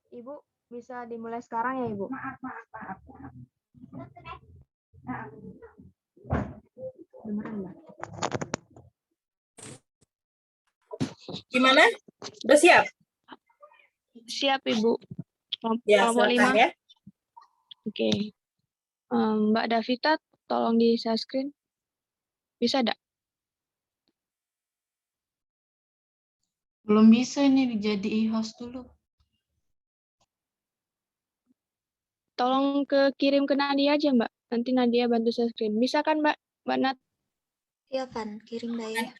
Ibu bisa dimulai sekarang ya, Ibu? Maaf. Gimana? Udah siap? Siap, Ibu. Ya, Kelompok silakan 5. ya. Oke. Mbak Davita, tolong di share screen. Bisa enggak? Belum bisa ini dijadi host dulu. Tolong kirim ke Nadia aja, Mbak. Nanti Nadia bantu share screen. Bisa kan, Mbak? Mbak Nat? Iya kan, kirim Mbak ya.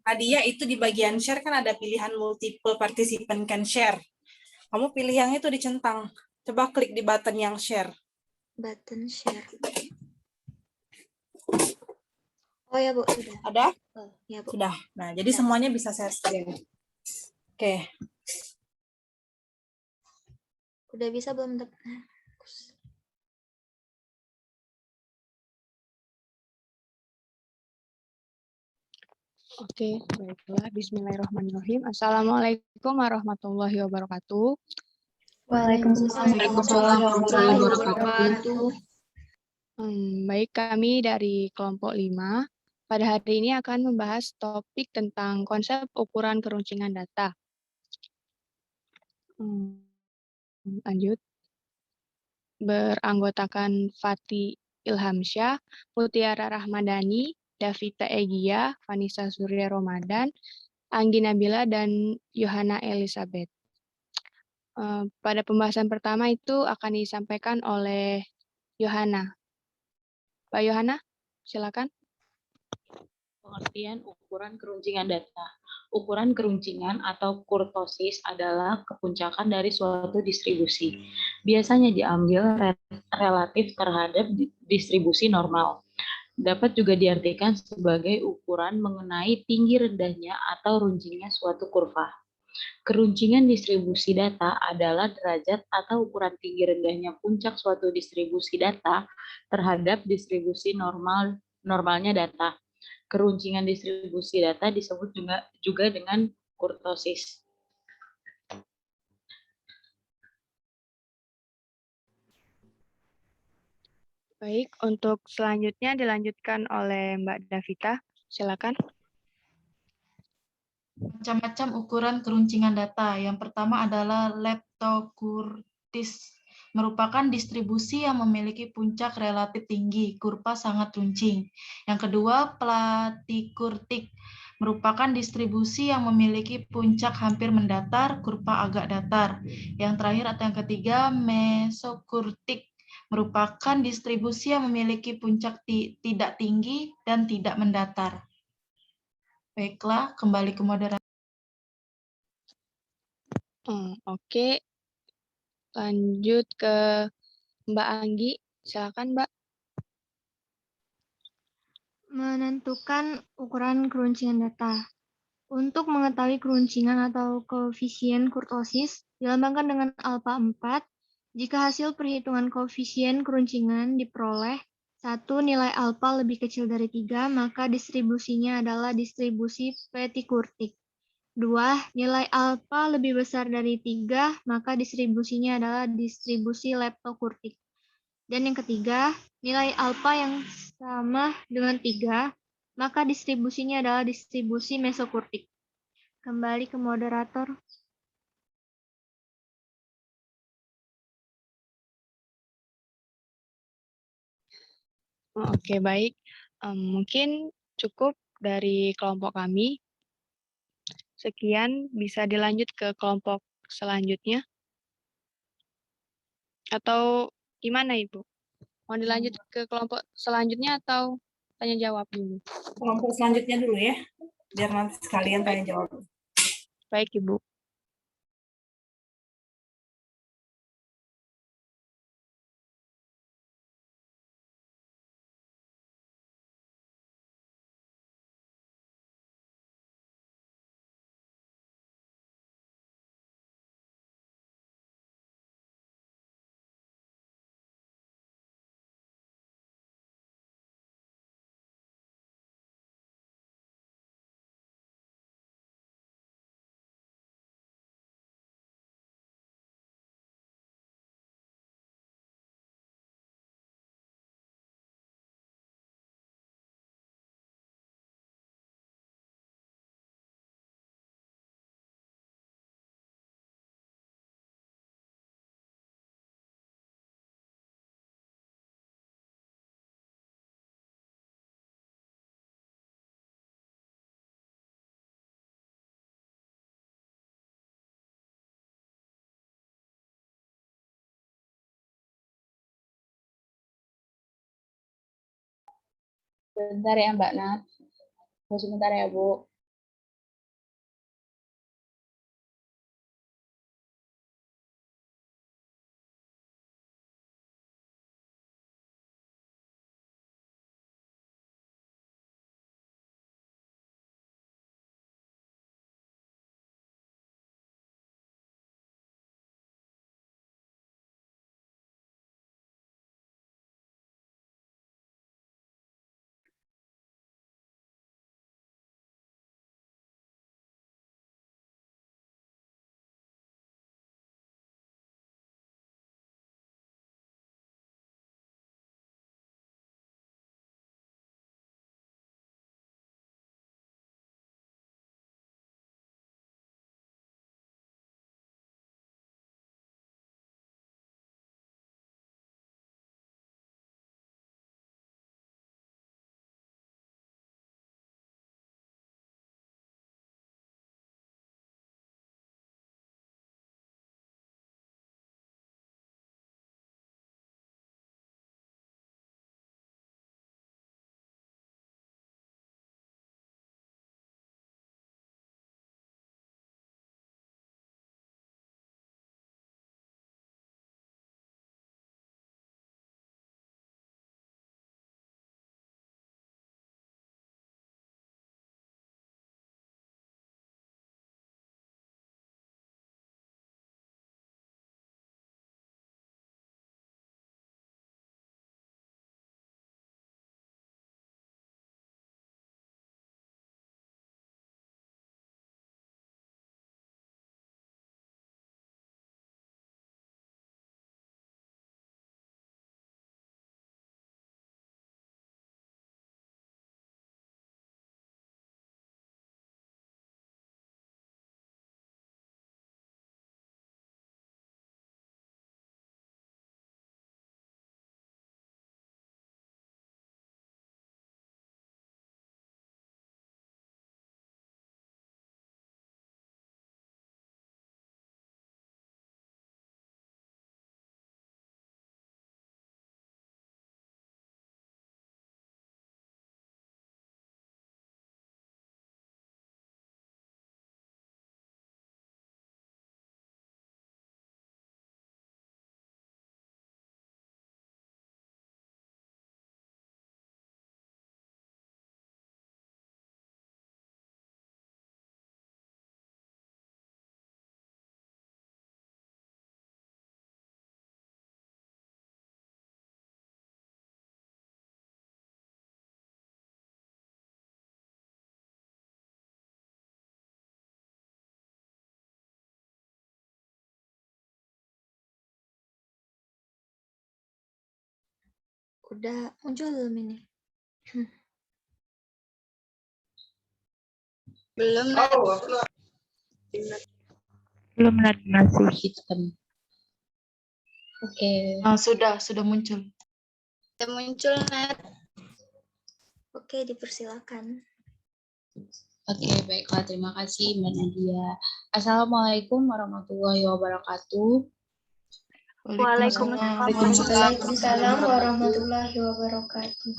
Nadia itu di bagian share kan ada pilihan multiple participant can share. Kamu pilih yang itu dicentang. Coba klik di button yang share. Button share. Oh ya, Bu, sudah. Ada? Oh, ya, Bu. Sudah. Nah, jadi semuanya bisa share screen. Oke. Udah bisa belum? Oke, baiklah. Bismillahirrahmanirrahim. Assalamualaikum warahmatullahi wabarakatuh. Waalaikumsalam warahmatullahi wabarakatuh. Baik, kami dari kelompok 5 pada hari ini akan membahas topik tentang konsep ukuran keruncingan data. Lanjut. Beranggotakan Fatih Ilhamsyah, Mutiara Rahmadani, Davita Egya, Vanessa Surya Ramadan, Anggi Nabila, dan Yohana Elizabeth. Pada pembahasan pertama itu akan disampaikan oleh Yohana. Pak Yohana, silakan. Pengertian ukuran keruncingan data. Ukuran keruncingan atau kurtosis adalah kepuncakan dari suatu distribusi. Biasanya diambil relatif terhadap distribusi normal. Dapat juga diartikan sebagai ukuran mengenai tinggi rendahnya atau runcingnya suatu kurva. Keruncingan distribusi data adalah derajat atau ukuran tinggi rendahnya puncak suatu distribusi data terhadap distribusi normalnya data. Keruncingan distribusi data disebut juga dengan kurtosis. Baik, untuk selanjutnya dilanjutkan oleh Mbak Davita. Silakan. Macam-macam ukuran keruncingan data. Yang pertama adalah leptokurtis, merupakan distribusi yang memiliki puncak relatif tinggi, kurva sangat runcing. Yang kedua, platikurtik, merupakan distribusi yang memiliki puncak hampir mendatar, kurva agak datar. Yang terakhir atau yang ketiga, mesokurtik, merupakan distribusi yang memiliki puncak tidak tinggi dan tidak mendatar. Baiklah, kembali ke moderator. Oke, lanjut ke Mbak Anggi. Silakan, Mbak. Menentukan ukuran keruncingan data. Untuk mengetahui keruncingan atau koefisien kurtosis dilambangkan dengan alfa 4. Jika hasil perhitungan koefisien keruncingan diperoleh 1 nilai alfa lebih kecil dari 3, maka distribusinya adalah distribusi Petty-Kurtic. 2. Nilai alfa lebih besar dari 3, maka distribusinya adalah distribusi Leptokurtic. Dan yang ketiga, nilai alfa yang sama dengan 3, maka distribusinya adalah distribusi Mesokurtic. Kembali ke moderator. Oke, baik. Mungkin cukup dari kelompok kami. Sekian, bisa dilanjut ke kelompok selanjutnya. Atau Gimana Ibu? Mau dilanjut ke kelompok selanjutnya atau tanya jawab dulu? Kelompok selanjutnya dulu ya, biar nanti sekalian tanya jawab. Baik Ibu. Sebentar ya Mbak Nat. Tunggu sebentar ya Bu. Udah muncul belum ini? Belum Nat. Belum Nat, masih sistem. Oke. Sudah muncul. Sudah muncul Nat. Oke, dipersilakan. Oke, baiklah. Terima kasih Mbak Nadia. Assalamualaikum warahmatullahi wabarakatuh. Waalaikumsalam warahmatullahi wabarakatuh.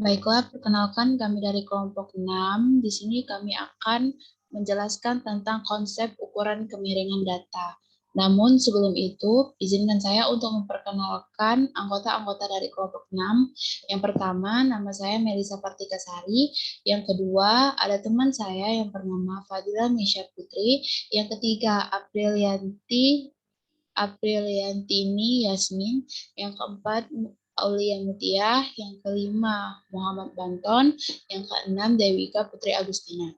Baiklah, perkenalkan kami dari kelompok 6. Di sini kami akan menjelaskan tentang konsep ukuran kemiringan data. Namun sebelum itu, izinkan saya untuk memperkenalkan anggota-anggota dari kelompok 6. Yang pertama, nama saya Melisa Partikasari. Yang kedua, ada teman saya yang bernama Fadila Misha Putri. Yang ketiga, Apriliantini Yasmin. Yang keempat, Aulia Mutia. Yang kelima, Muhammad Banton. Yang keenam, Dewika Putri Agustina.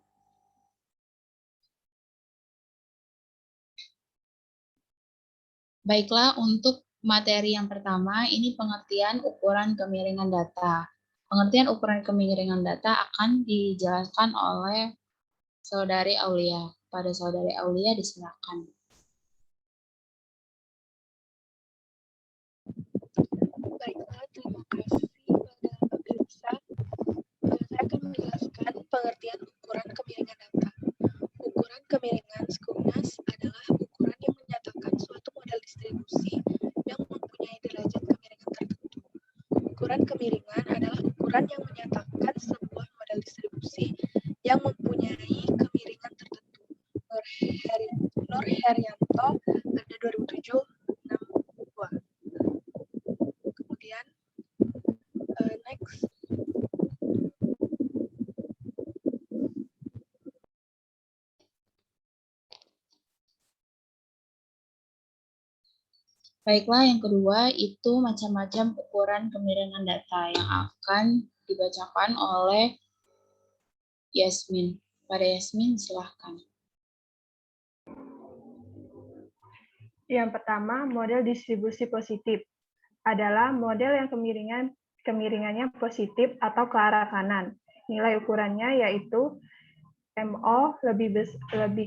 Baiklah, untuk materi yang pertama, ini pengertian ukuran kemiringan data. Pengertian ukuran kemiringan data akan dijelaskan oleh Saudari Aulia. Pada Saudari Aulia, disilakan. Baiklah, terima kasih pada Mbak Melisa. Saya akan menjelaskan pengertian ukuran kemiringan data. Ukuran kemiringan SKUNAS adalah ukuran yang menyatakan suatu model distribusi yang mempunyai derajat kemiringan tertentu. Ukuran kemiringan adalah ukuran yang menyatakan sebuah model distribusi yang mempunyai kemiringan tertentu. Nur Herianto, pada 2007, 62. Kemudian, next. Baiklah, yang kedua itu macam-macam ukuran kemiringan data yang akan dibacakan oleh Yasmin. Pada Yasmin, silahkan. Yang pertama, model distribusi positif adalah model yang kemiringannya positif atau ke arah kanan. Nilai ukurannya yaitu MO lebih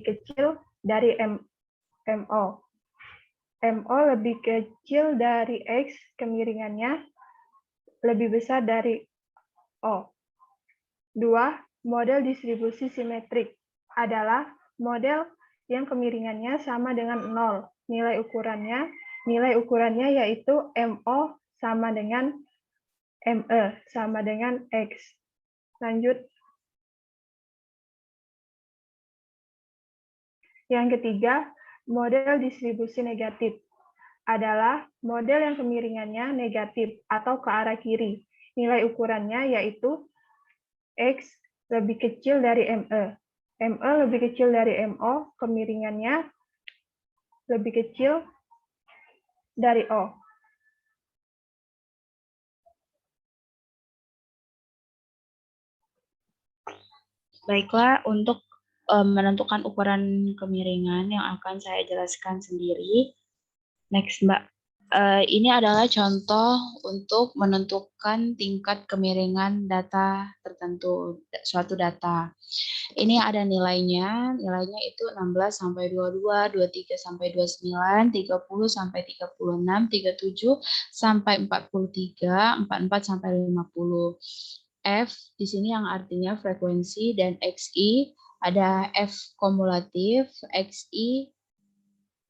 kecil dari MO. MO lebih kecil dari X, kemiringannya lebih besar dari O. 2. Model distribusi simetrik adalah model yang kemiringannya sama dengan 0. Nilai ukurannya yaitu MO sama dengan ME sama dengan X. Lanjut. Yang ketiga, model distribusi negatif adalah model yang kemiringannya negatif atau ke arah kiri. Nilai ukurannya yaitu X lebih kecil dari ME. ME lebih kecil dari MO, kemiringannya lebih kecil dari O. Baiklah, untuk menentukan ukuran kemiringan yang akan saya jelaskan sendiri. Next, Mbak. Ini adalah contoh untuk menentukan tingkat kemiringan data tertentu, suatu data. Ini ada nilainya itu 16 sampai 22, 23 sampai 29, 30 sampai 36, 37 sampai 43, 44 sampai 50. F di sini yang artinya frekuensi, dan XI ada F kumulatif, XI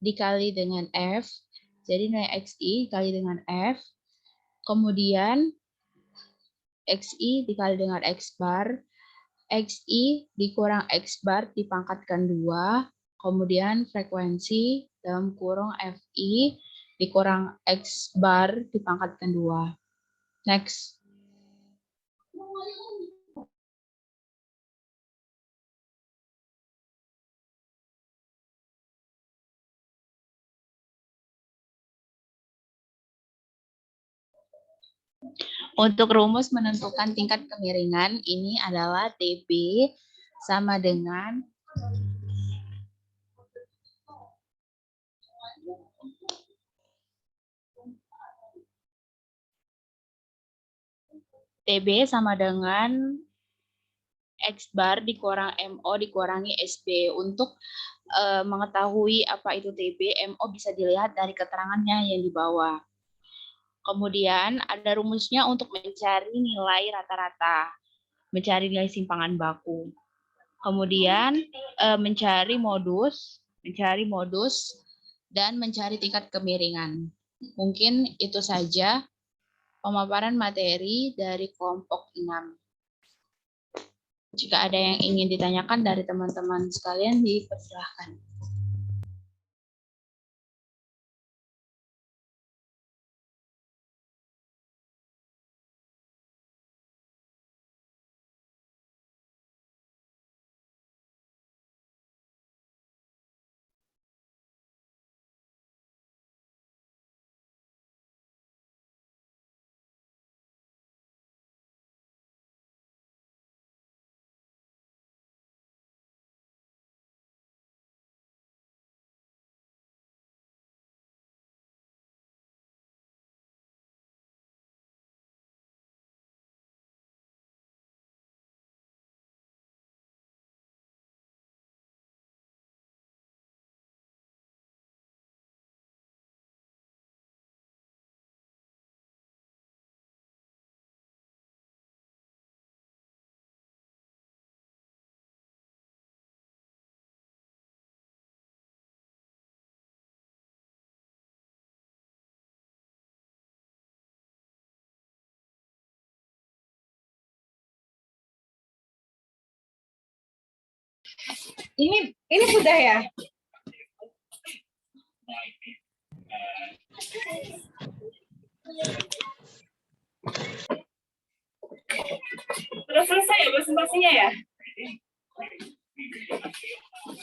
dikali dengan F, jadi nilai XI dikali dengan F, kemudian XI dikali dengan X bar, XI dikurang X bar dipangkatkan 2, kemudian frekuensi dalam kurung FI dikurang X bar dipangkatkan 2. Next. Untuk rumus menentukan tingkat kemiringan, ini adalah TB sama dengan X bar dikurang MO dikurangi SB. Untuk mengetahui apa itu TB, MO bisa dilihat dari keterangannya yang di bawah. Kemudian ada rumusnya untuk mencari nilai rata-rata, mencari nilai simpangan baku. Kemudian mencari modus dan mencari tingkat kemiringan. Mungkin itu saja pemaparan materi dari kelompok 6. Jika ada yang ingin ditanyakan dari teman-teman sekalian, dipersilahkan. Ini sudah ya? Sudah selesai ya presentasinya ya?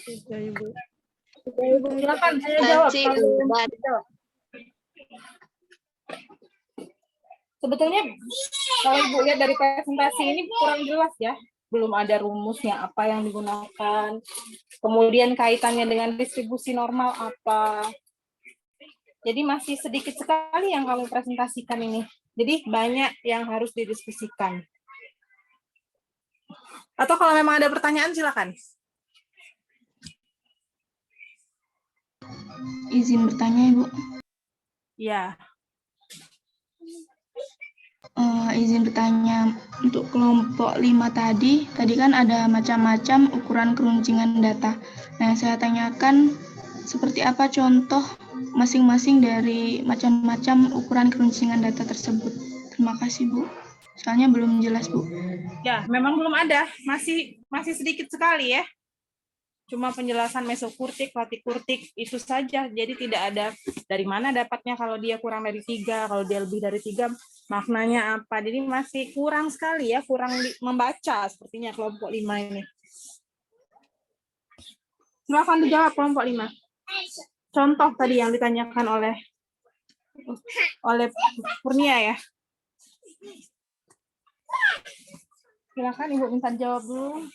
Sudah, Ibu. Silakan saya jawab. Sebetulnya kalau Ibu lihat dari presentasi ini kurang jelas ya. Belum ada rumusnya apa yang digunakan. Kemudian kaitannya dengan distribusi normal apa. Jadi masih sedikit sekali yang kami presentasikan ini. Jadi banyak yang harus didiskusikan. Atau kalau memang ada pertanyaan silakan. Izin bertanya, Ibu. Ya. Izin bertanya, untuk kelompok 5 tadi kan ada macam-macam ukuran keruncingan data. Nah, yang saya tanyakan, seperti apa contoh masing-masing dari macam-macam ukuran keruncingan data tersebut? Terima kasih, Bu. Soalnya belum jelas, Bu. Ya, memang belum ada. Masih sedikit sekali ya. Cuma penjelasan mesokurtik, latikurtik, itu saja. Jadi tidak ada dari mana dapatnya kalau dia kurang dari 3, kalau dia lebih dari 3, maknanya apa. Jadi masih kurang sekali ya, kurang membaca sepertinya kelompok 5 ini. Silakan dijawab kelompok 5. Contoh tadi yang ditanyakan oleh Kurnia ya. Silakan Ibu minta jawab dulu.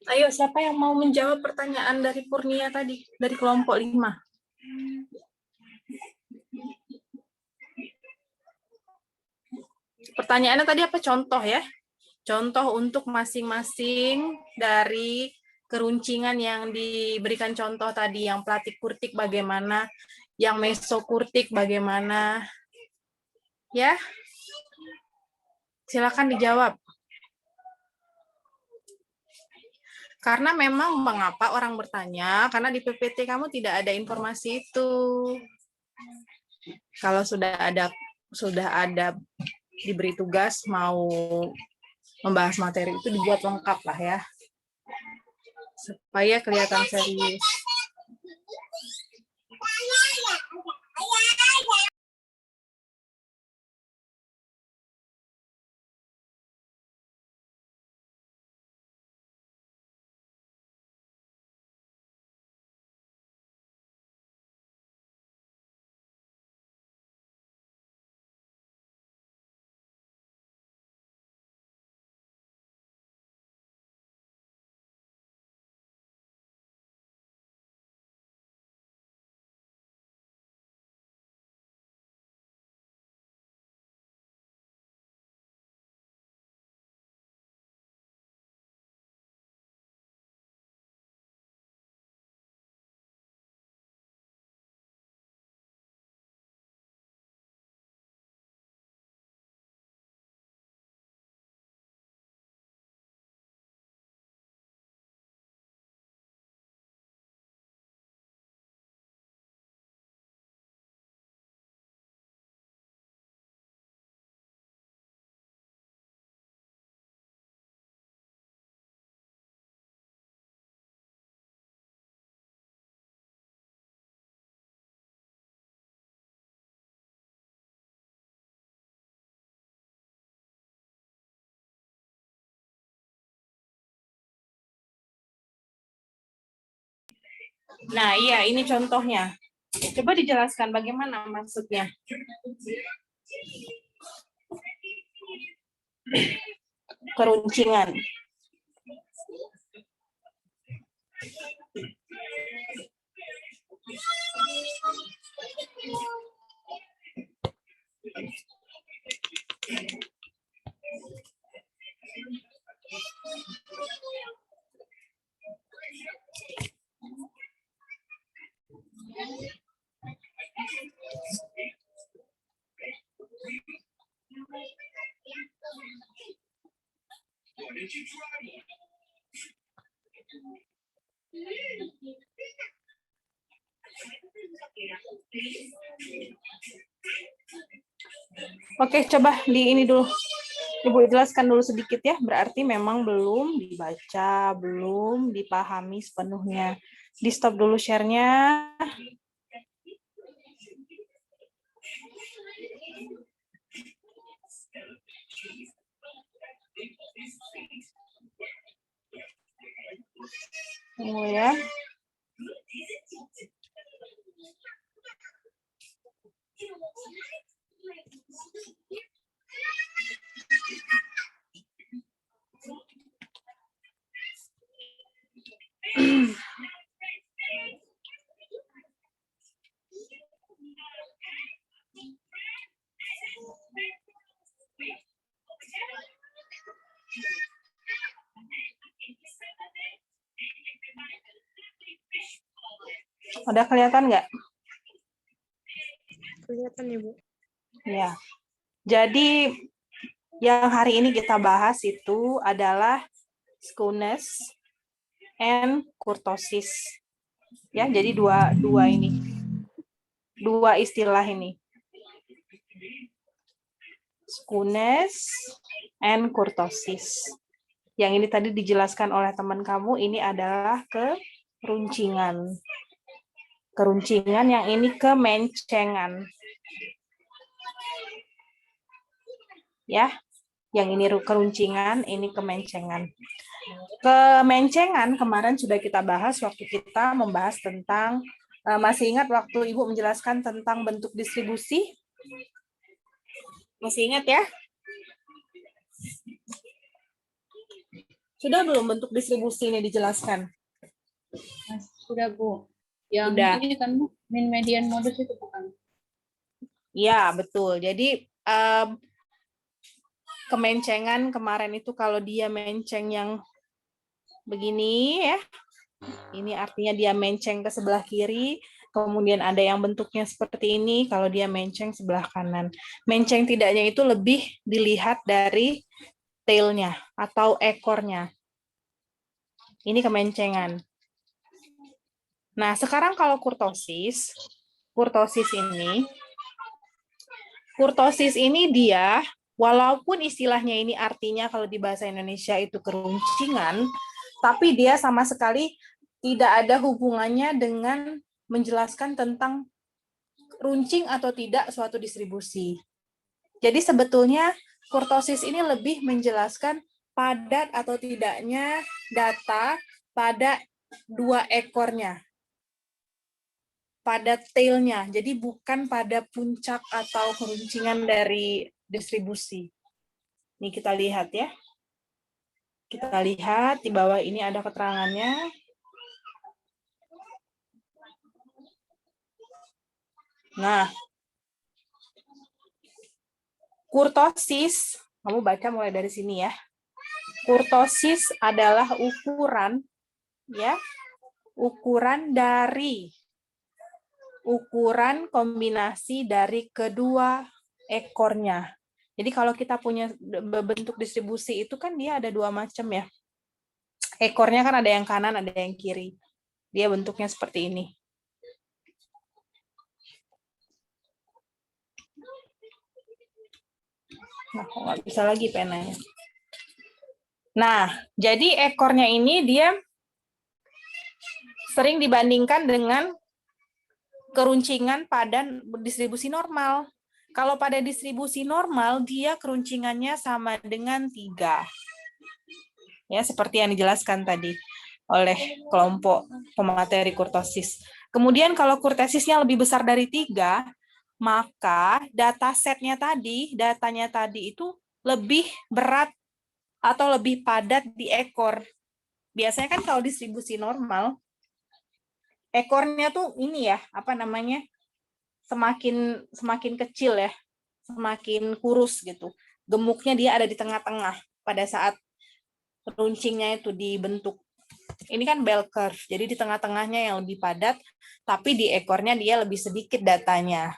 Ayo, siapa yang mau menjawab pertanyaan dari Kurnia tadi, dari kelompok 5? Pertanyaannya tadi apa? Contoh ya? Contoh untuk masing-masing dari keruncingan yang diberikan contoh tadi, yang platikurtik bagaimana, yang mesokurtik bagaimana. Ya? Silakan dijawab. Karena memang mengapa orang bertanya? Karena di PPT kamu tidak ada informasi itu. Kalau sudah ada diberi tugas mau membahas materi itu dibuat lengkap lah ya. Supaya kelihatan serius. Nah, iya, ini contohnya. Coba dijelaskan bagaimana maksudnya. Keruncingan. Oke, coba di ini dulu. Ibu jelaskan dulu sedikit ya. Berarti memang belum dibaca, belum dipahami sepenuhnya. Di stop dulu share-nya. Tunggu ya. Udah kelihatan nggak? Kelihatan, Ibu. Ya. Jadi yang hari ini kita bahas itu adalah scones and kurtosis. Ya, jadi dua ini. Dua istilah ini. Scones and kurtosis. Yang ini tadi dijelaskan oleh teman kamu, ini adalah keruncingan. Keruncingan, yang ini kemencengan. Ya, yang ini keruncingan, ini kemencengan. Kemencengan kemarin sudah kita bahas waktu kita membahas tentang, masih ingat waktu Ibu menjelaskan tentang bentuk distribusi? Masih ingat ya? Sudah belum bentuk distribusi ini dijelaskan? Sudah, Bu. Yang Sudah. ini kan Bu, min median modus itu bukan? Ya, betul. Jadi kemencengan kemarin itu kalau dia menceng yang begini ya, ini artinya dia menceng ke sebelah kiri, kemudian ada yang bentuknya seperti ini kalau dia menceng sebelah kanan. Menceng tidaknya itu lebih dilihat dari tailnya atau ekornya. Ini kemencengan. Nah, sekarang kalau kurtosis ini dia, walaupun istilahnya ini artinya kalau di bahasa Indonesia itu keruncingan, tapi dia sama sekali tidak ada hubungannya dengan menjelaskan tentang runcing atau tidak suatu distribusi. Jadi sebetulnya kurtosis ini lebih menjelaskan padat atau tidaknya data pada dua ekornya, pada tail-nya. Jadi bukan pada puncak atau keruncingan dari distribusi. Ini kita lihat ya. Kita lihat di bawah ini ada keterangannya. Nah, kurtosis, kamu baca mulai dari sini ya. Kurtosis adalah ukuran ukuran kombinasi dari kedua ekornya. Jadi kalau kita punya bentuk distribusi itu kan dia ada dua macam ya. Ekornya kan ada yang kanan, ada yang kiri. Dia bentuknya seperti ini. Nah, kok nggak bisa lagi penanya. Nah, jadi ekornya ini dia sering dibandingkan dengan keruncingan pada distribusi normal. Kalau pada distribusi normal, dia keruncingannya sama dengan 3. Ya, seperti yang dijelaskan tadi oleh kelompok pemateri kurtosis. Kemudian kalau kurtosisnya lebih besar dari 3, maka datanya tadi itu lebih berat atau lebih padat di ekor. Biasanya kan kalau distribusi normal, ekornya tuh ini ya, semakin kecil ya, semakin kurus gitu. Gemuknya dia ada di tengah-tengah pada saat runcingnya itu dibentuk. Ini kan bell curve, jadi di tengah-tengahnya yang lebih padat, tapi di ekornya dia lebih sedikit datanya.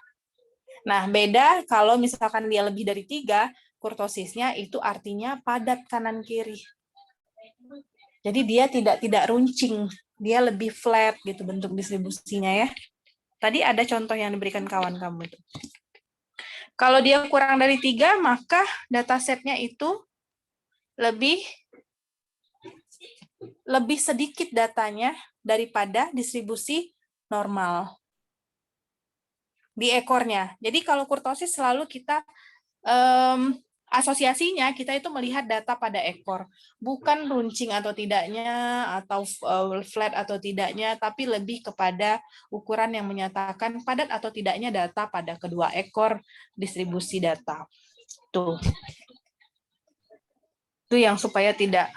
Nah, beda kalau misalkan dia lebih dari 3, kurtosisnya itu artinya padat kanan-kiri. Jadi dia tidak runcing, dia lebih flat gitu bentuk distribusinya ya. Tadi ada contoh yang diberikan kawan kamu itu. Kalau dia kurang dari 3, maka datasetnya itu lebih sedikit datanya daripada distribusi normal di ekornya. Jadi kalau kurtosis selalu kita asosiasinya kita itu melihat data pada ekor, bukan runcing atau tidaknya atau flat atau tidaknya, tapi lebih kepada ukuran yang menyatakan padat atau tidaknya data pada kedua ekor distribusi data. Tuh. Itu yang supaya tidak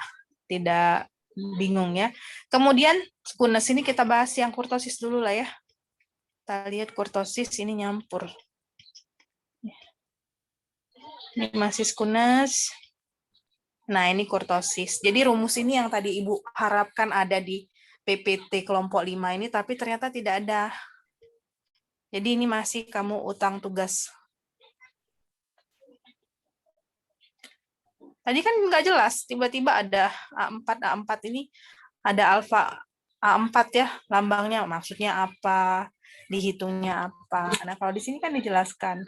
bingung ya. Kemudian skunus ini kita bahas yang kurtosis dulu lah ya. Kita lihat kurtosis ini nyampur. Ini masih skunus. Nah, ini kurtosis. Jadi rumus ini yang tadi Ibu harapkan ada di PPT kelompok 5 ini, tapi ternyata tidak ada. Jadi ini masih kamu utang tugas. Tadi kan nggak jelas, tiba-tiba ada A4 ini, ada alfa A4 ya, lambangnya maksudnya apa, dihitungnya apa. Nah, kalau di sini kan dijelaskan.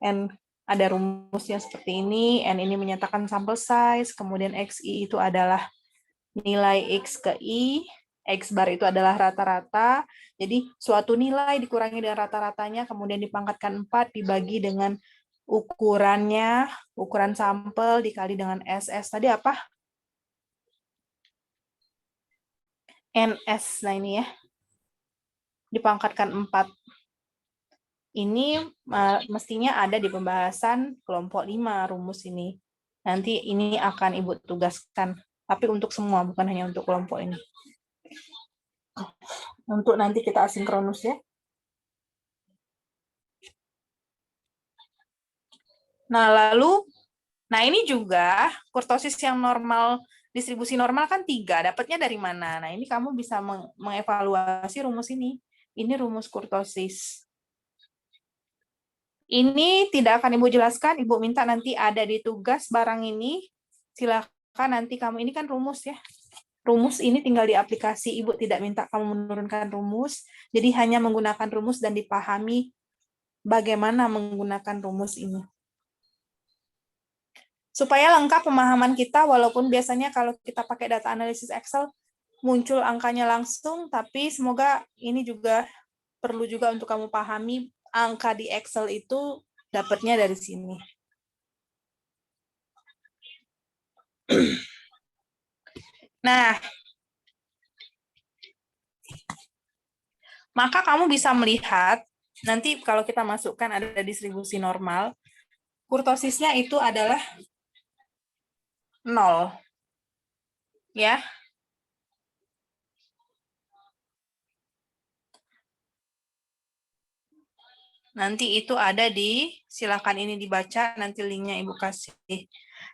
N ada rumusnya seperti ini, N ini menyatakan sampel size, kemudian XI itu adalah nilai X ke I, X bar itu adalah rata-rata, jadi suatu nilai dikurangi dengan rata-ratanya, kemudian dipangkatkan 4, dibagi dengan ukurannya, ukuran sampel, dikali dengan SS. Tadi apa? NS, nah ini ya, dipangkatkan 4. Ini mestinya ada di pembahasan kelompok 5 rumus ini. Nanti ini akan Ibu tugaskan, tapi untuk semua, bukan hanya untuk kelompok ini. Untuk nanti kita asinkronus ya. Nah, ini juga kurtosis yang normal, distribusi normal kan 3, dapatnya dari mana? Nah, ini kamu bisa mengevaluasi rumus ini. Ini rumus kurtosis. Ini tidak akan Ibu jelaskan, Ibu minta nanti ada di tugas barang ini. Silakan nanti kamu, ini kan rumus ya. rumus ini tinggal di aplikasi, Ibu tidak minta kamu menurunkan rumus, jadi hanya menggunakan rumus dan dipahami bagaimana menggunakan rumus ini. Supaya lengkap pemahaman kita, walaupun biasanya kalau kita pakai data analisis Excel, muncul angkanya langsung, tapi semoga ini juga perlu juga untuk kamu pahami, angka di Excel itu dapatnya dari sini. Nah, maka kamu bisa melihat, nanti kalau kita masukkan ada distribusi normal, kurtosisnya itu adalah 0. Ya. Nanti itu ada silakan ini dibaca, nanti linknya Ibu kasih.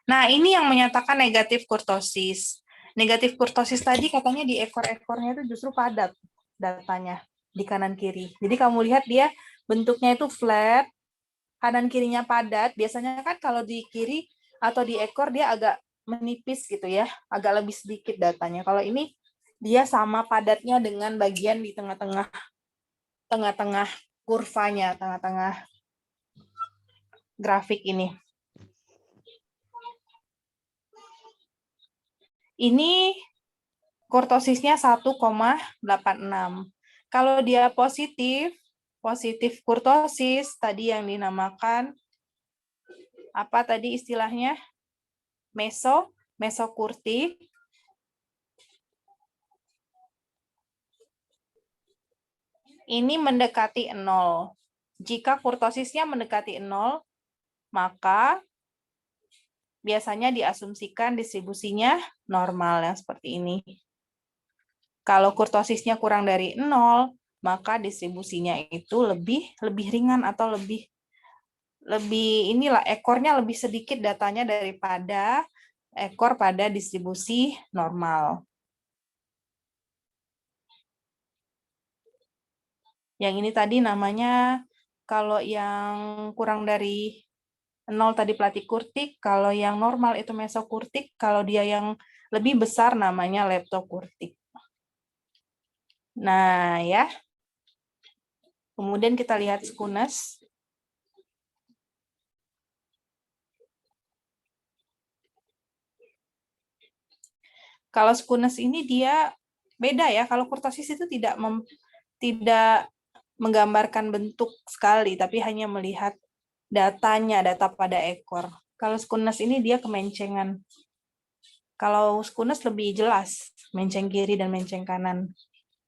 Nah, ini yang menyatakan negatif kurtosis. Negatif kurtosis tadi katanya di ekor-ekornya itu justru padat datanya di kanan kiri. Jadi kamu lihat dia bentuknya itu flat, kanan kirinya padat. Biasanya kan kalau di kiri atau di ekor dia agak menipis gitu ya, agak lebih sedikit datanya. Kalau ini dia sama padatnya dengan bagian di tengah-tengah kurvanya, tengah-tengah grafik ini. Ini kurtosisnya 1,86. Kalau dia positif kurtosis, tadi yang dinamakan, apa tadi istilahnya? Mesokurtik. Ini mendekati 0. Jika kurtosisnya mendekati 0, maka biasanya diasumsikan distribusinya normal yang seperti ini. Kalau kurtosisnya kurang dari 0, maka distribusinya itu lebih ringan atau lebih inilah ekornya lebih sedikit datanya daripada ekor pada distribusi normal. Yang ini tadi namanya, kalau yang kurang dari 0 tadi platykurtik, kalau yang normal itu mesokurtik, kalau dia yang lebih besar namanya leptokurtik. Nah, ya. Kemudian kita lihat skewness. Kalau skewness ini dia beda ya, kalau kurtosis itu tidak menggambarkan bentuk sekali, tapi hanya melihat datanya, data pada ekor. Kalau skewness ini dia kemencengan. Kalau skewness lebih jelas, menceng kiri dan menceng kanan.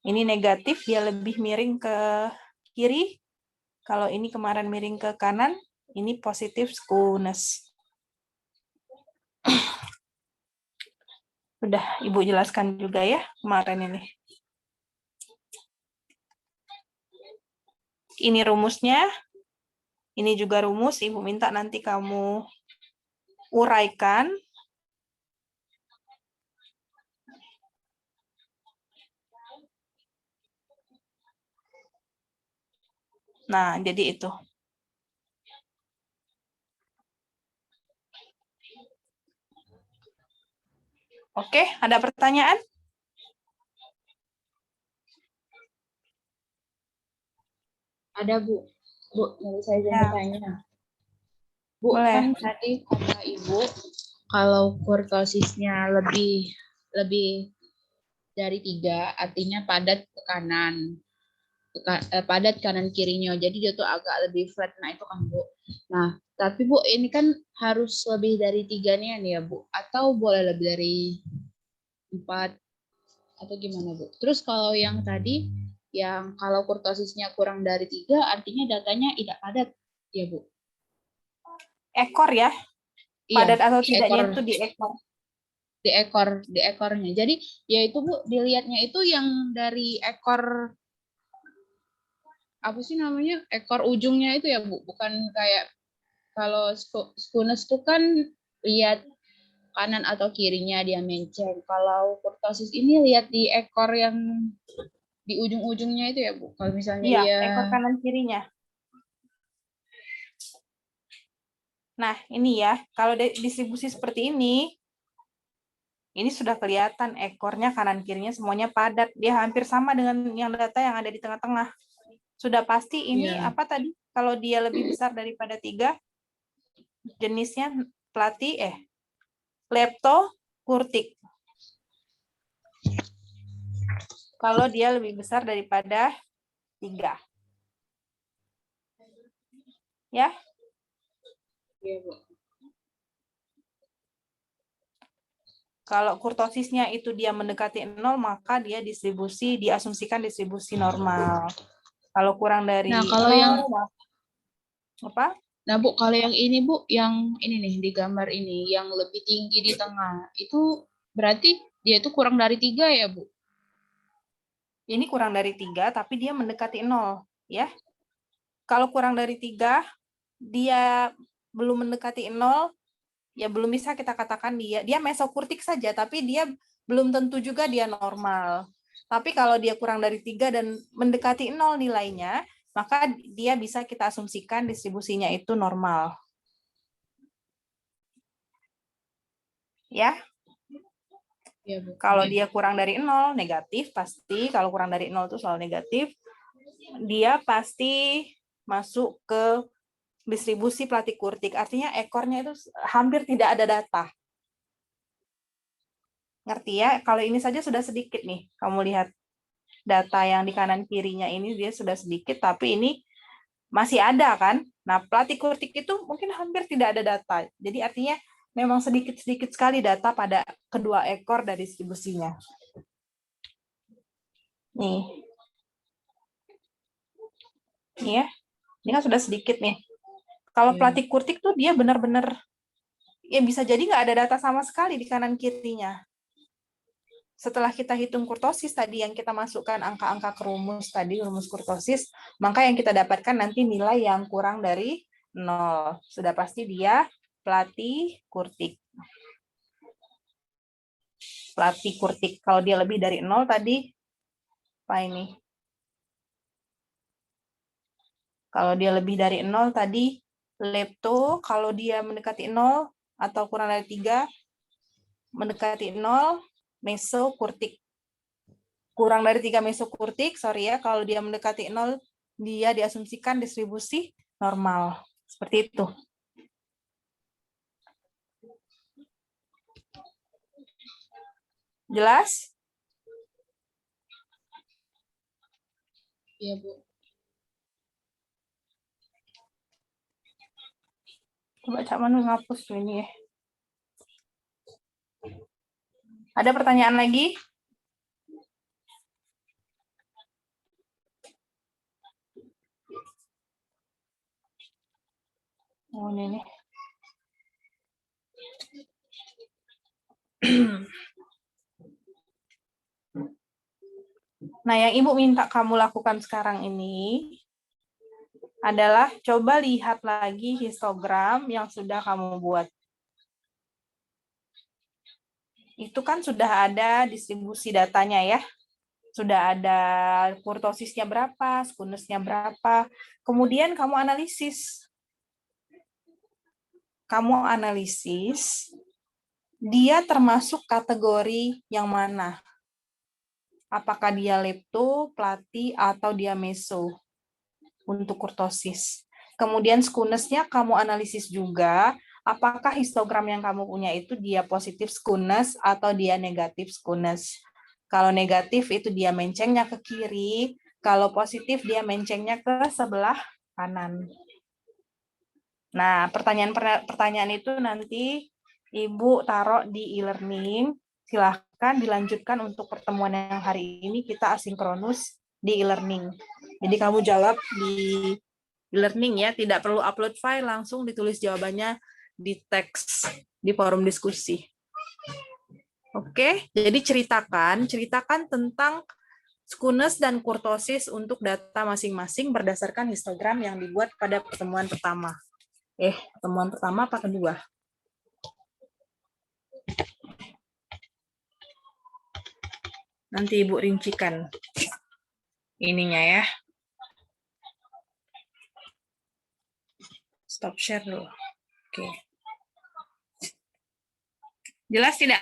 Ini negatif, dia lebih miring ke kiri. Kalau ini kemarin miring ke kanan, ini positif skewness. Sudah Ibu jelaskan juga ya kemarin ini. Ini rumusnya. Ini juga rumus, Ibu minta nanti kamu uraikan. Nah, jadi itu. Oke, ada pertanyaan? Ada, Bu. Bu, mau saya izin bertanya. Bu, Boleh. kan tadi kata Ibu, kalau kurtosisnya lebih dari 3, artinya padat ke kanan. Padat kanan kirinya. Jadi dia tuh agak lebih flat. Nah, itu kan, Bu. Nah, tapi Bu, ini kan harus lebih dari 3 nih ya, Bu. Atau boleh lebih dari 4? Atau gimana, Bu? Terus kalau yang tadi, yang kalau kurtosisnya kurang dari 3, artinya datanya tidak padat, ya, Bu? Ekor ya? Padat atau tidaknya itu di ekor. Di ekornya. Jadi, ya itu, Bu, dilihatnya itu yang dari ekor, apa sih namanya? Ekor ujungnya itu ya, Bu? Bukan kayak, kalau skewness itu kan lihat kanan atau kirinya dia menceng. Kalau kurtosis ini lihat di ekor yang di ujung-ujungnya itu ya, Bu. Kalau misalnya Iya, dia ekor kanan kirinya. Nah, ini ya, kalau distribusi seperti ini, Ini sudah kelihatan ekornya kanan kirinya semuanya padat. Dia hampir sama dengan yang data yang ada di tengah-tengah. Sudah pasti ini Iya. apa tadi? Kalau dia lebih besar daripada 3, jenisnya leptokurtik. Kalau dia lebih besar daripada 3. Ya? Iya, Bu. Kalau kurtosisnya itu dia mendekati 0, maka dia diasumsikan distribusi normal. Kalau kurang dari Nah, kalau 0, yang apa? Nah, Bu, kalau yang ini, Bu, yang ini nih di gambar ini, yang lebih tinggi di tengah, itu berarti dia itu kurang dari 3 ya, Bu? Ini kurang dari 3, tapi dia mendekati 0. Ya. Kalau kurang dari 3, dia belum mendekati 0, ya belum bisa kita katakan dia mesokurtik saja, tapi dia belum tentu juga dia normal. Tapi kalau dia kurang dari 3 dan mendekati 0 nilainya, maka dia bisa kita asumsikan distribusinya itu normal. Ya. Ya, Bu. Kalau dia kurang dari 0, negatif pasti. Kalau kurang dari 0 itu selalu negatif. Dia pasti masuk ke distribusi platykurtik. Artinya ekornya itu hampir tidak ada data. Ngerti ya? Kalau ini saja sudah sedikit nih. Kamu lihat data yang di kanan kirinya ini dia sudah sedikit, tapi ini masih ada kan? Nah, platykurtik itu mungkin hampir tidak ada data. Jadi artinya memang sedikit-sedikit sekali data pada kedua ekor dari distribusinya. Nih. Nih ya. Ini kan sudah sedikit nih. Kalau platykurtik tuh dia benar-benar ya bisa jadi nggak ada data sama sekali di kanan kirinya. Setelah kita hitung kurtosis tadi yang kita masukkan angka-angka ke rumus tadi, rumus kurtosis, maka yang kita dapatkan nanti nilai yang kurang dari 0. Sudah pasti dia platykurtik. Platykurtik. Kalau dia lebih dari 0 tadi, apa ini? Kalau dia lebih dari 0 tadi, lepto. Kalau dia mendekati 0 atau kurang dari 3, mendekati 0, mesokurtik. Kurang dari 3 mesokurtik, sorry ya, kalau dia mendekati 0, dia diasumsikan distribusi normal. Seperti itu. Jelas? Iya, Bu. Coba Cak Manu ngapus tuh ini ya. Ada pertanyaan lagi? Oh, ini nih. Nah, yang Ibu minta kamu lakukan sekarang ini adalah coba lihat lagi histogram yang sudah kamu buat. Itu kan sudah ada distribusi datanya ya. Sudah ada kurtosisnya berapa, skunusnya berapa. Kemudian kamu analisis. Kamu analisis, dia termasuk kategori yang mana? Apakah dia lepto, platy, atau dia meso untuk kurtosis. Kemudian skunusnya kamu analisis juga, apakah histogram yang kamu punya itu dia positif skunus atau dia negatif skunus. Kalau negatif itu dia mencengnya ke kiri, kalau positif dia mencengnya ke sebelah kanan. Nah, pertanyaan itu nanti Ibu taruh di e-learning. Silahkan dilanjutkan untuk pertemuan yang hari ini kita asinkronus di e-learning. Jadi kamu jawab di e-learning ya, tidak perlu upload file, langsung ditulis jawabannya di teks di forum diskusi. Oke, jadi ceritakan tentang skunus dan kurtosis untuk data masing-masing berdasarkan histogram yang dibuat pada pertemuan pertama. Pertemuan pertama apa kedua? Nanti Ibu rincikan ininya ya. Stop share dulu. Oke. Jelas tidak?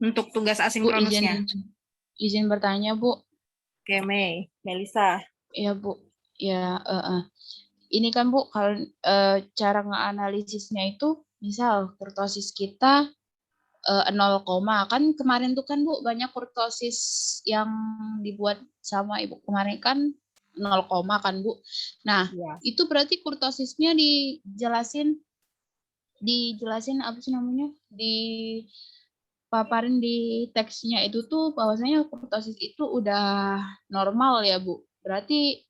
untuk tugas Bu, asinkronusnya. izin bertanya, Bu. Oke, Melisa. Ya, Bu. Ya, ini kan Bu, kalau cara ngeanalisisnya itu, misal kurtosis kita 0, kan kemarin tuh kan Bu banyak kurtosis yang dibuat sama Ibu kemarin kan 0, kan Bu. Nah, Ya. itu berarti kurtosisnya dijelasin apa sih namanya? Dipaparin di teksnya itu tuh bahwasanya kurtosis itu udah normal ya Bu. Berarti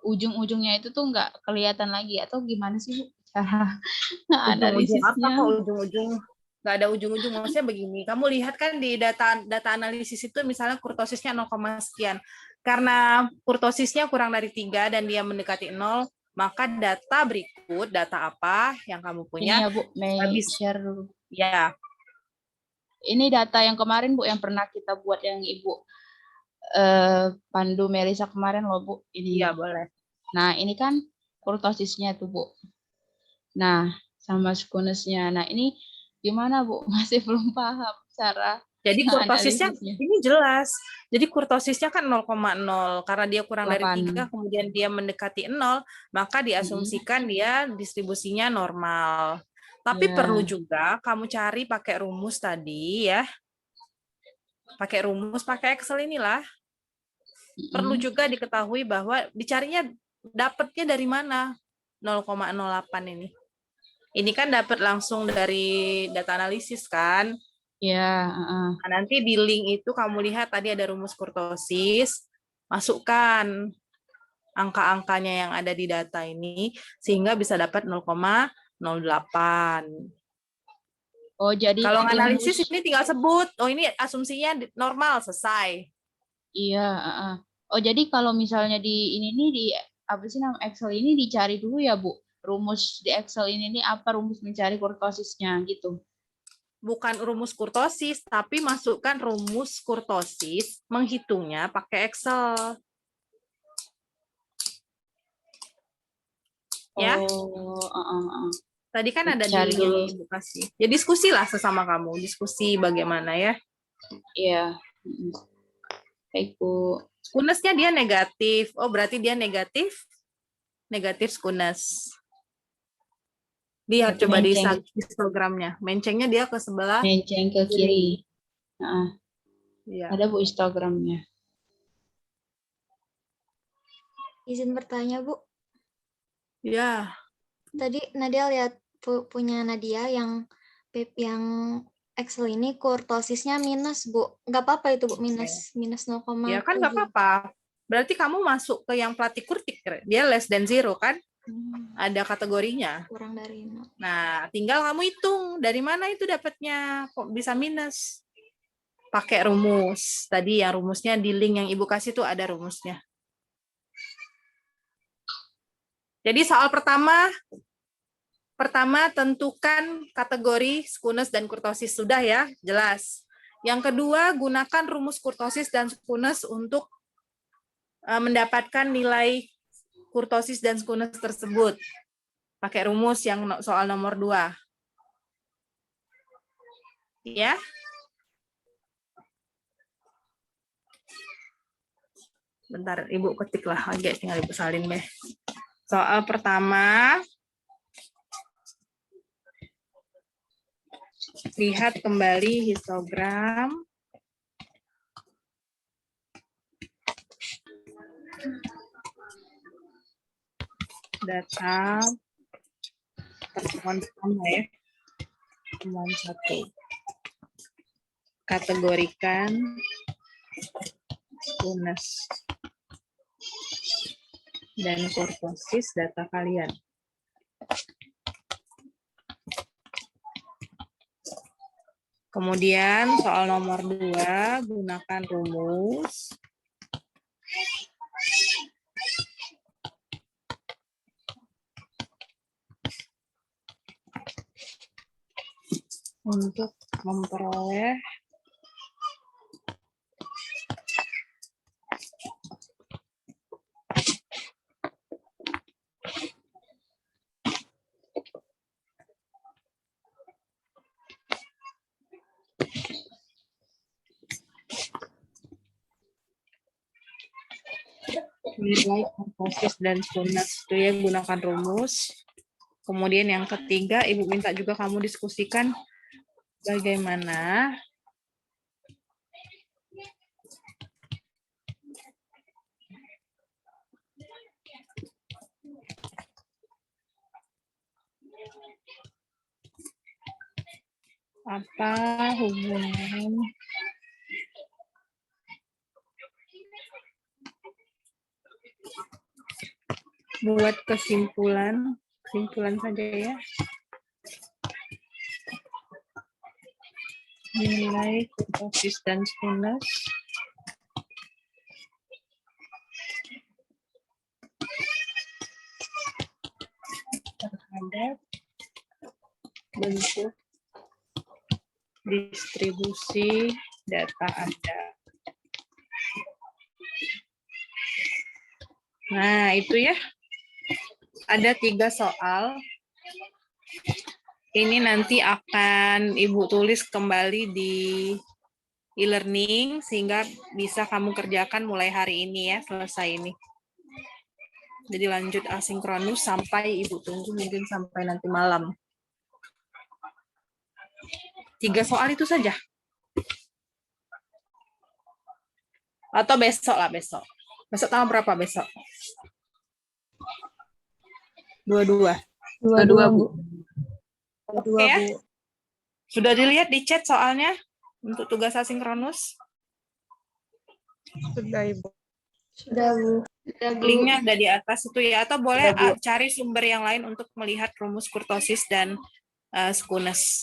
ujung-ujungnya itu tuh nggak kelihatan lagi atau gimana sih Bu cara Ujung-ujung apa analisisnya? kok ujung-ujung? Nggak ada ujung-ujung. Maksudnya begini, kamu lihat kan di data analisis itu misalnya kurtosisnya 0, sekian. Karena kurtosisnya kurang dari 3 dan dia mendekati 0, maka data berikut, data apa yang kamu Ini punya, ya Bu, Mei habis. share dulu. Ya, Ini data yang kemarin Bu, yang pernah kita buat yang Ibu pandu Melisa kemarin loh Bu. Ini. iya boleh. Nah ini kan kurtosisnya tuh Bu. Nah sama skunusnya. Nah ini gimana Bu? Masih belum paham cara Jadi kurtosisnya analisisnya. ini jelas. Jadi kurtosisnya kan 0,0 karena dia kurang dari 3 8. kemudian dia mendekati 0, maka diasumsikan dia distribusinya normal. Tapi Ya. perlu juga kamu cari pakai rumus tadi ya. Pakai rumus, pakai Excel inilah. Perlu juga diketahui bahwa dicarinya dapatnya dari mana 0,08 ini. Ini kan dapat langsung dari data analisis kan. Ya. Nah, nanti di link itu kamu lihat tadi ada rumus kurtosis, masukkan angka-angkanya yang ada di data ini sehingga bisa dapat 0,08. Oh jadi kalau analisis rumus. ini tinggal sebut, oh ini asumsinya normal, selesai. Iya. Oh jadi kalau misalnya di ini nih di apa sih nama Excel ini dicari dulu ya Bu. Rumus di Excel ini nih apa rumus mencari kurtosisnya gitu. Bukan rumus kurtosis, tapi masukkan rumus kurtosis, menghitungnya pakai Excel. Ya. Tadi kan ada di link yang Ibu kasih. Ya diskusilah sesama kamu, diskusi bagaimana ya. Iya. Baik Bu. Skunusnya dia negatif. Oh berarti dia negatif skunus. Lihat coba di histogramnya. Mencengnya dia ke sebelah. Menceng ke kiri. Ya. Ada Bu histogramnya. Izin bertanya Bu. Ya. Tadi Nadia lihat punya Nadia yang Excel ini kurtosisnya minus Bu. Nggak apa-apa itu Bu, minus 0,7. Ya kan nggak apa-apa. Berarti kamu masuk ke yang Platy-Kurtik. Dia less than 0 kan? Ada kategorinya. Kurang dari 0. Nah, tinggal kamu hitung dari mana itu dapatnya kok bisa minus. Pakai rumus. Tadi yang rumusnya di link yang Ibu kasih tuh ada rumusnya. Jadi soal pertama tentukan kategori skunus dan kurtosis. Sudah ya, jelas. Yang kedua, gunakan rumus kurtosis dan skunus untuk mendapatkan nilai kurtosis dan skunus tersebut. Pakai rumus yang soal nomor 2. Ya. Bentar, Ibu ketiklah lagi, tinggal Ibu salin deh. Soal pertama, lihat kembali histogram. Data pertemuan pertama ya. Pertemuan 1. Kategorikan skunus dan kurtosis data kalian. Kemudian soal nomor 2, gunakan rumus untuk memperoleh nilai kurtosis dan SKUNAS itu ya, gunakan rumus. Kemudian yang ketiga, Ibu minta juga kamu diskusikan bagaimana apa hubungan buat kesimpulan saja ya. Nilai kurtosis dan SKUNAS terhadap bentuk distribusi data Anda. Nah, itu ya. Ada 3 soal. Ini nanti akan Ibu tulis kembali di e-learning sehingga bisa kamu kerjakan mulai hari ini ya, selesai ini. Jadi lanjut asinkronus sampai Ibu tunggu mungkin sampai nanti malam. 3 soal itu saja. Atau besok lah, besok. Besok tanggal berapa besok? 22. 22, Bu. Oke ya? Sudah dilihat di chat soalnya untuk tugas asinkronus? Sudah, Ibu. Sudah, Bu. Linknya ada di atas itu ya, atau boleh cari sumber yang lain untuk melihat rumus kurtosis dan SKUNAS.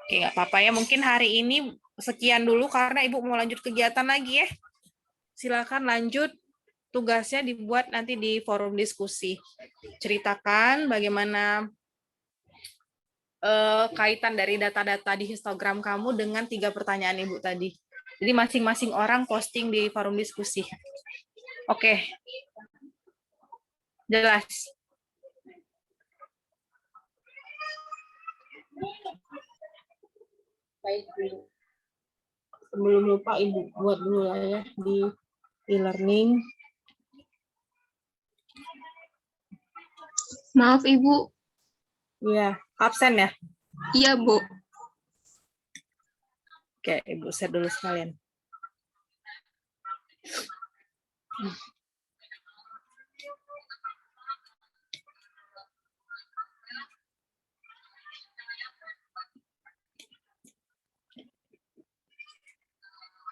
Oke, nggak apa-apa ya, mungkin hari ini sekian dulu karena Ibu mau lanjut kegiatan lagi ya. Silakan lanjut, tugasnya dibuat nanti di forum diskusi. Ceritakan bagaimana kaitan dari data-data di histogram kamu dengan 3 pertanyaan Ibu tadi. Jadi masing-masing orang posting di forum diskusi. Oke. Jelas. Baik, dulu. Sebelum lupa Ibu buat dulu lah ya di e-learning. Maaf, Ibu. Iya, absen ya? Iya, Bu. Oke, Ibu share dulu sekalian.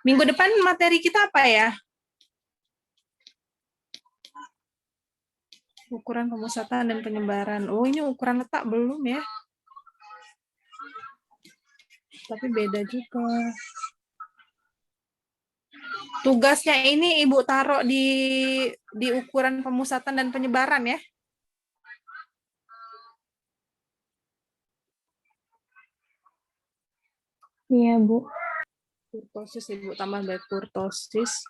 Minggu depan materi kita apa ya? Ukuran pemusatan dan penyebaran. Oh, ini ukuran letak belum ya? Tapi beda juga. Tugasnya ini Ibu taruh di ukuran pemusatan dan penyebaran ya? Iya, Bu. Kurtosis Ibu tambah baik kurtosis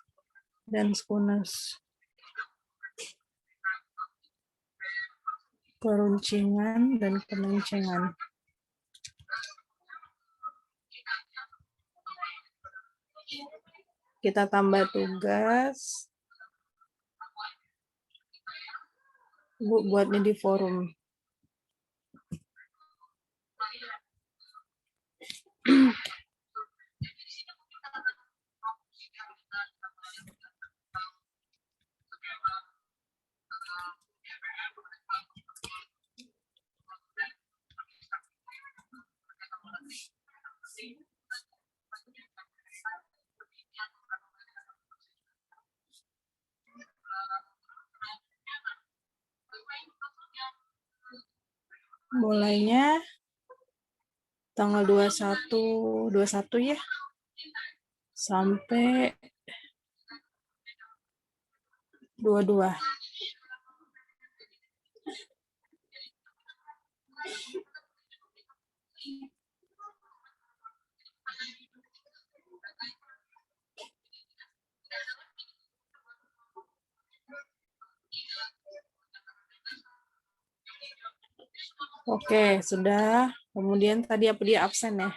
dan SKUNAS. Keruncingan dan penuncingan. Kita tambah tugas. Ibu buatnya di forum. Mulainya tanggal 21 ya. Sampai 22. Oke, sudah. Kemudian tadi apa dia absen ya?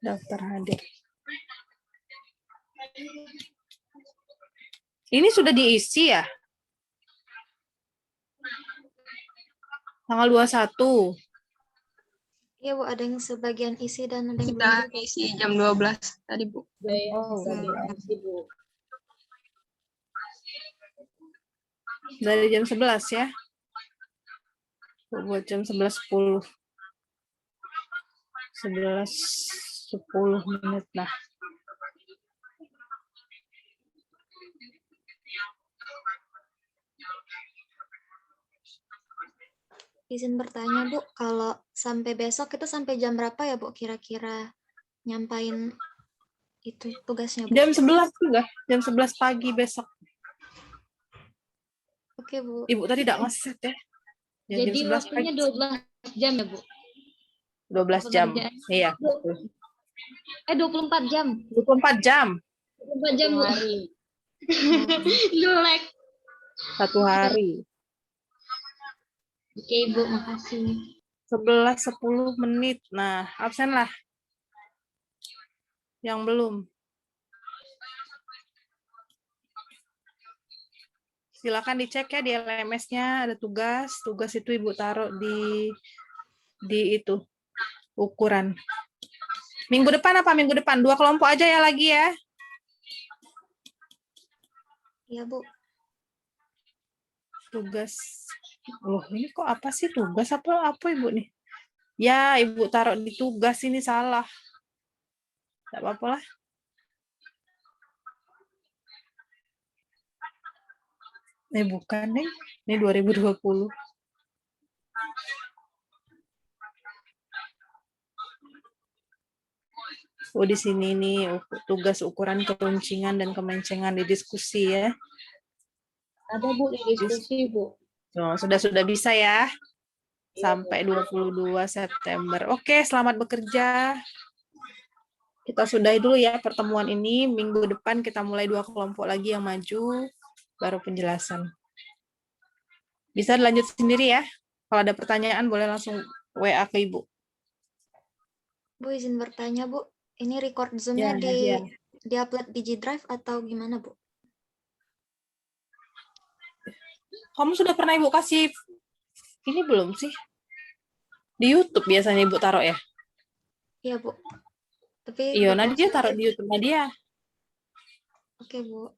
Daftar hadir. Ini sudah diisi ya? Tanggal 21. Iya Bu, ada yang sebagian isi dan ada yang Kita belum. isi jam 12 tadi, Bu. Oh. Dari jam 11 ya? Buat jam 11.10. 11.10 menit lah. Izin bertanya Bu, kalau sampai besok itu sampai jam berapa ya Bu kira-kira nyampain itu tugasnya Bu? Jam 11 juga, jam 11 pagi besok. Oke Bu. Ibu tadi tidak ngeset ya? Jadi jam 11 waktunya pagi. 12 jam ya, Bu? 12 jam. Iya. 24 jam. 24 jam. 24 jam, Bu. Jelek. Satu hari. Oke, Ibu, makasih. 11.10 menit. Nah, absen lah. Yang belum. Silakan dicek ya di LMS-nya, ada tugas. Tugas itu Ibu taruh di itu ukuran. Minggu depan apa? Minggu depan 2 kelompok aja ya lagi ya. Iya Bu. Tugas. Loh, ini kok apa sih tugas apa Ibu nih? Ya, Ibu taruh di tugas ini salah. Enggak apa-apa lah. Bukan nih. Ini 2020. Oh, di sini nih tugas ukuran keruncingan dan kemencengan di diskusi ya. Ada, Bu, di diskusi, Bu. Oh, sudah bisa ya. Sampai 22 September. Oke, selamat bekerja. Kita sudahi dulu ya pertemuan ini. Minggu depan kita mulai 2 kelompok lagi yang maju, baru penjelasan. Bisa lanjut sendiri ya. Kalau ada pertanyaan boleh langsung WA ke Ibu. Bu izin bertanya Bu, ini record Zoom-nya Ya. di-upload di G Drive atau gimana Bu? Kamu sudah pernah Ibu kasih ini belum sih? Di YouTube biasanya Ibu taruh ya? Iya Bu. Tapi Iya, Nadia taruh di YouTube Nadia. Oke Bu.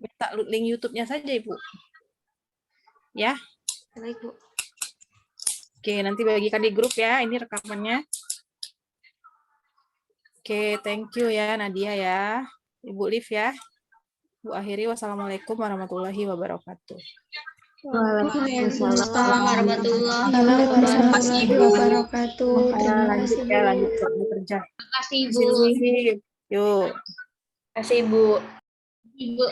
Minta link YouTube-nya saja Ibu. Ya. Baik Bu. Oke, nanti bagikan di grup ya. Ini rekamannya. Oke, thank you ya Nadia ya. Ibu Liv ya. Bu akhiri, wassalamualaikum warahmatullahi wabarakatuh. Waalaikumsalam warahmatullahi Warahmatullahi wabarakatuh. Terima Lanjut kasih, ya, Bu. lanjut bekerja. Makasih, Yuk. Terima kasih, Bu. Ibu.